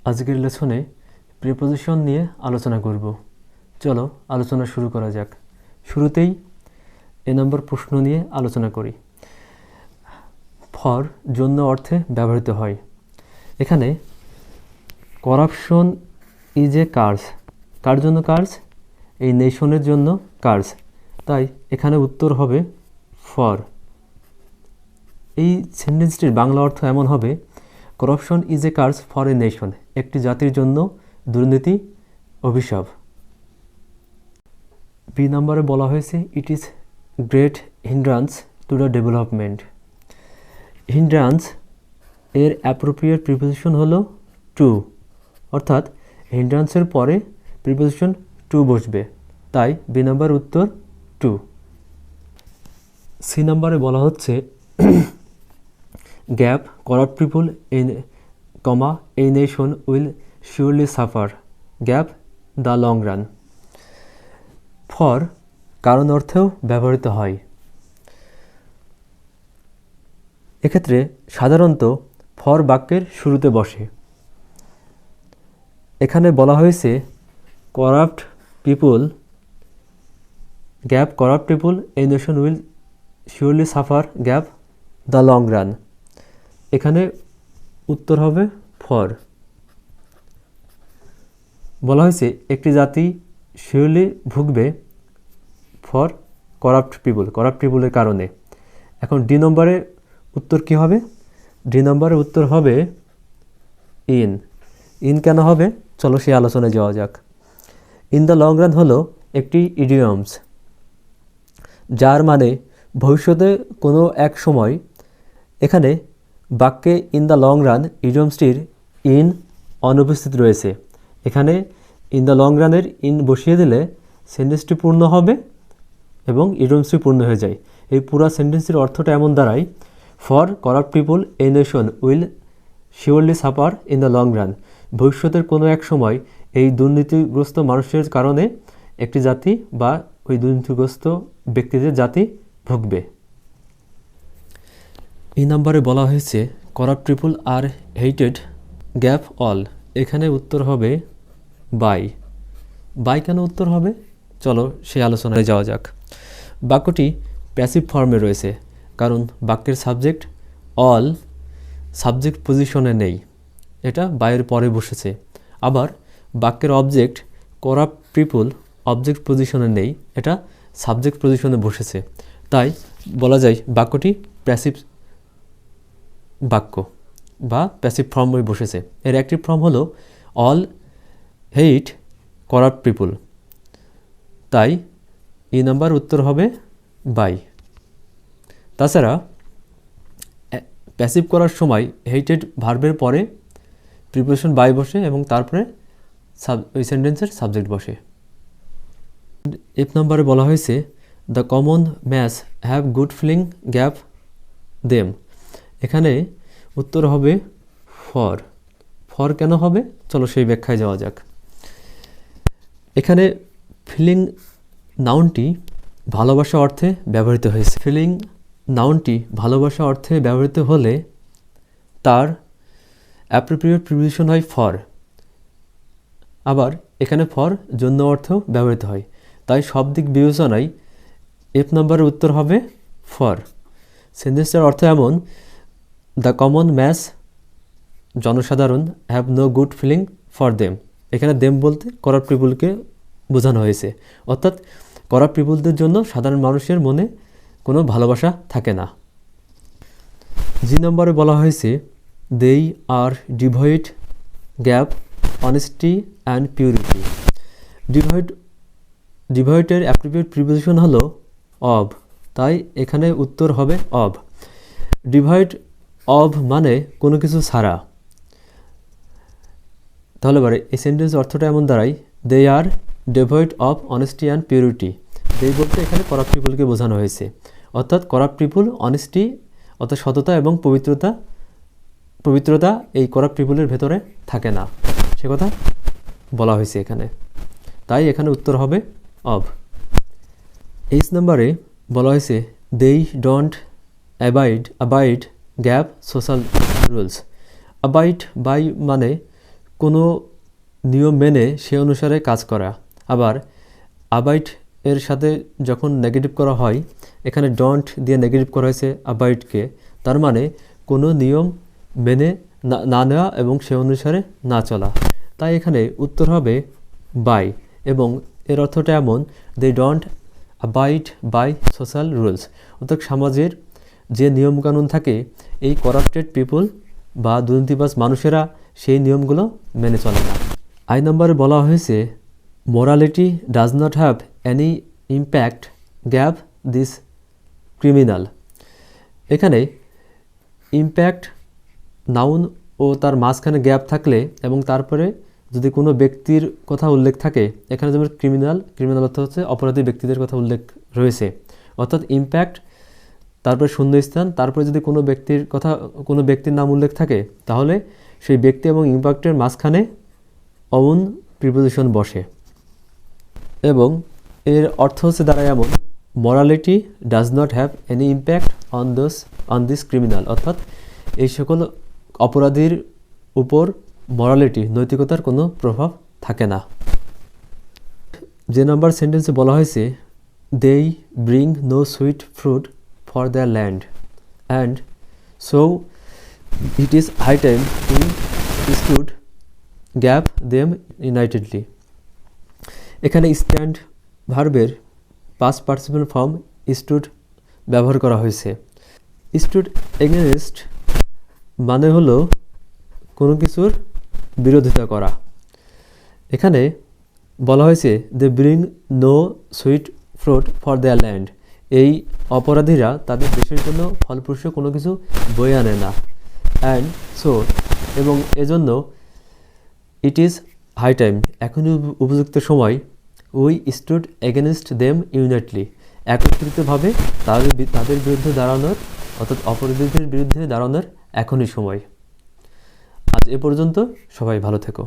আজকের লেসনে প্রিপোজিশন নিয়ে আলোচনা করব। চলো আলোচনা শুরু করা যাক। শুরুতেই এ নম্বর প্রশ্ন নিয়ে আলোচনা করি। ফর জন্য অর্থে ব্যবহৃত হয়। এখানে করাপশন ইজ এ কার্স, কার জন্য কার্স? এই নেশনের জন্য কার্স, তাই এখানে উত্তর হবে ফর। এই সেন্টেন্সটির বাংলা অর্থ এমন হবে, corruption is a curse for a nation, একটি জাতির জন্য দুর্নীতি অভিশাপ। বি নম্বরে বলা হয়েছে it is great hindrance to the development. Hindrance এর অ্যাপ্রোপ্রিয়েট প্রিপোজিশন হলো টু, অর্থাৎ হিন্ড্রান্সের পরে প্রিপোজিশন টু বসবে, তাই বি নম্বর উত্তর টু। সি নম্বরে বলা হচ্ছে gap corrupt people in a nation will surely suffer gap the long run. For কারণ অর্থেও ব্যবহৃত হয়। এক্ষেত্রে সাধারণত ফর বাক্যের শুরুতে বসে। এখানে বলা হয়েছে corrupt people gap corrupt people a nation will surely suffer gap the long run. এখানে উত্তর হবে ফর। বলা হয়েছে একটি জাতি শিওরলি ভুগবে ফর করাপ্ট পিপুলের কারণে। এখন ডি নম্বরে উত্তর কি হবে? ডি নম্বরের উত্তর হবে ইন কেন হবে? চলো সেই আলোচনায় যাওয়া যাক। ইন দ্য লং রান হলো একটি ইডিয়মস, যার মানে ভবিষ্যতে কোনো এক সময়। এখানে বাক্যে ইন দ্য লং রান ইডিয়মসটির ইন অনুপস্থিত রয়েছে। এখানে ইন দ্য লং রানের ইন বসিয়ে দিলে সেন্টেন্সটি পূর্ণ হবে এবং ইডিয়মসটি পূর্ণ হয়ে যায়। এই পুরো সেন্টেন্সটির অর্থটা এমন দাঁড়ায়, for corrupt people a nation will surely suffer in the long run. ভবিষ্যতের কোনো এক সময় এই দুর্নীতিগ্রস্ত মানুষের কারণে একটি জাতি বা ওই দুর্নীতিগ্রস্ত ব্যক্তিদের জাতি ভুগবে। এই নম্বরে বলা হয়েছে করাপ্ট পিপুল আর হেটেড গ্যাপ অল। এখানে উত্তর হবে বাই কেন উত্তর হবে? চলো সেই আলোচনায় যাওয়া যাক। বাক্যটি প্যাসিভ ফর্মে রয়েছে, কারণ বাক্যের সাবজেক্ট অল সাবজেক্ট পজিশনে নেই, এটা বাইয়ের পরে বসেছে। আবার বাক্যের অবজেক্ট করাপ্ট পিপুল অবজেক্ট পজিশনে নেই, এটা সাবজেক্ট পজিশনে বসেছে। তাই বলা যায় বাক্যটি প্যাসিভ বাক্য বা প্যাসিভ ফর্মে বসেছে। এর অ্যাক্টিভ ফর্ম হলো অল হেট করাপ্ট পিপুল, তাই এই নাম্বার উত্তর হবে বাই। তাছাড়া প্যাসিভ করার সময় হেটেড ভার্বের পরে প্রিপোজিশন বাই বসে এবং তারপরে ওই সেন্টেন্সের সাবজেক্ট বসে। এফ নম্বরে বলা হয়েছে the common mass have good feeling gap them. এখানে উত্তর হবে ফর কেন হবে? চলো সেই ব্যাখ্যায় যাওয়া যাক। এখানে ফিলিং নাউনটি ভালোবাসা অর্থে ব্যবহৃত হয়েছে। ফিলিং নাউনটি ভালোবাসা অর্থে ব্যবহৃত হলে তার অ্যাপ্রোপ্রিয়েট প্রিপোজিশন হয় ফর। আবার এখানে ফর জন্য অর্থেও ব্যবহৃত হয়, তাই সব দিক বিবেচনায় এফ নম্বরের উত্তর হবে ফর। সেন্টেন্সটার অর্থ এমন, দ্য কমন ম্যাস জনসাধারণ have no good feeling for them. এখানে দেম বলতে করাপ্ট পিপুলকে বোঝানো হয়েছে, অর্থাৎ করাপ্ট পিপুলদের জন্য সাধারণ মানুষের মনে কোনো ভালোবাসা থাকে না। জি নম্বরে বলা হয়েছে they are devoid gap honesty and purity. ডিভয়েডের অ্যাপ্রোপ্রিয়েট প্রিপোজিশন হলো অব, তাই এখানে উত্তর হবে অব। ডিভয়েড অব মানে কোনো কিছু ছাড়া। তাহলে এবারে এই সেন্টেন্স অর্থটা এমন দাঁড়ায় they are devoid of honesty and purity. They বলতে এখানে করাপ্ট পিপুলকে বোঝানো হয়েছে, অর্থাৎ করাপ্ট পিপুল অনেস্টি অর্থাৎ সততা এবং পবিত্রতা এই করাপ্ট পিপুলের ভেতরে থাকে না, সে কথা বলা হয়েছে এখানে, তাই এখানে উত্তর হবে অব। এইচ নম্বরে বলা হয়েছে they don't abide gap social rules. Abide by মানে কোনো নিয়ম মেনে সে অনুসারে কাজ করা। আবার অ্যাবাইড এর সাথে যখন নেগেটিভ করা হয়, এখানে ডোন্ট দিয়ে নেগেটিভ করা হয়েছে অ্যাবাইডকে, তার মানে কোনো নিয়ম মেনে না নেওয়া এবং সে অনুসারে না চলা। তাই এখানে উত্তর হবে বাই, এবং এর অর্থটা এমন, they don't abide by social rules, অর্থাৎ সমাজের যে নিয়মকানুন থাকে এই করাপ্টেড পিপল বা দুর্নীতিবাজ মানুষেরা সেই নিয়মগুলো মেনে চলে না। আই নম্বরে বলা হয়েছে morality does not have any impact gave this criminal. এখানে ইম্প্যাক্ট নাউন ও তার মাঝখানে গ্যাপ থাকলে এবং তারপরে যদি কোনো ব্যক্তির কথা উল্লেখ থাকে, এখানে যেমন ক্রিমিনাল অর্থ হচ্ছে অপরাধী ব্যক্তিদের কথা উল্লেখ রয়েছে, অর্থাৎ ইম্প্যাক্ট তারপরে শূন্যস্থান, তারপরে যদি কোনো ব্যক্তির নাম উল্লেখ থাকে তাহলে সেই ব্যক্তি এবং ইম্প্যাক্টের মাঝখানে অউন প্রিপোজিশন বসে। এবং এর অর্থ হচ্ছে দাঁড়ায় এমন, morality does not have any impact on this criminal, অর্থাৎ এই সকল অপরাধীর উপর মোরালিটি নৈতিকতার কোনো প্রভাব থাকে না। যে নাম্বার সেন্টেন্সে বলা হয়েছে they bring no sweet fruit for their land and so it is high time we should gap them unitedly. এখানে স্ট্যান্ড ভার্বের পাস্ট পার্টিসিপল ফর্ম স্টুড ব্যবহার করা হয়েছে। স্টুড এগেনস্ট মানে হলো কোনো কিছুর বিরোধিতা করা। এখানে বলা হয়েছে they bring no sweet fruit for their land, এই অপরাধীরা তাদের দেশের জন্য ফলপ্রসূ কোনো কিছু বয়ে আনে না। অ্যান্ড সো এবং এজন্য ইট ইজ হাই টাইম এখনই উপযুক্ত সময়, উই স্টুড এগেনস্ট দেম ইউনাইটলি একত্রিতভাবে তাদের বিরুদ্ধে দাঁড়ানোর, অর্থাৎ অপরাধীদের বিরুদ্ধে দাঁড়ানোর এখনই সময়। আজ এ পর্যন্ত, সবাই ভালো থেকো।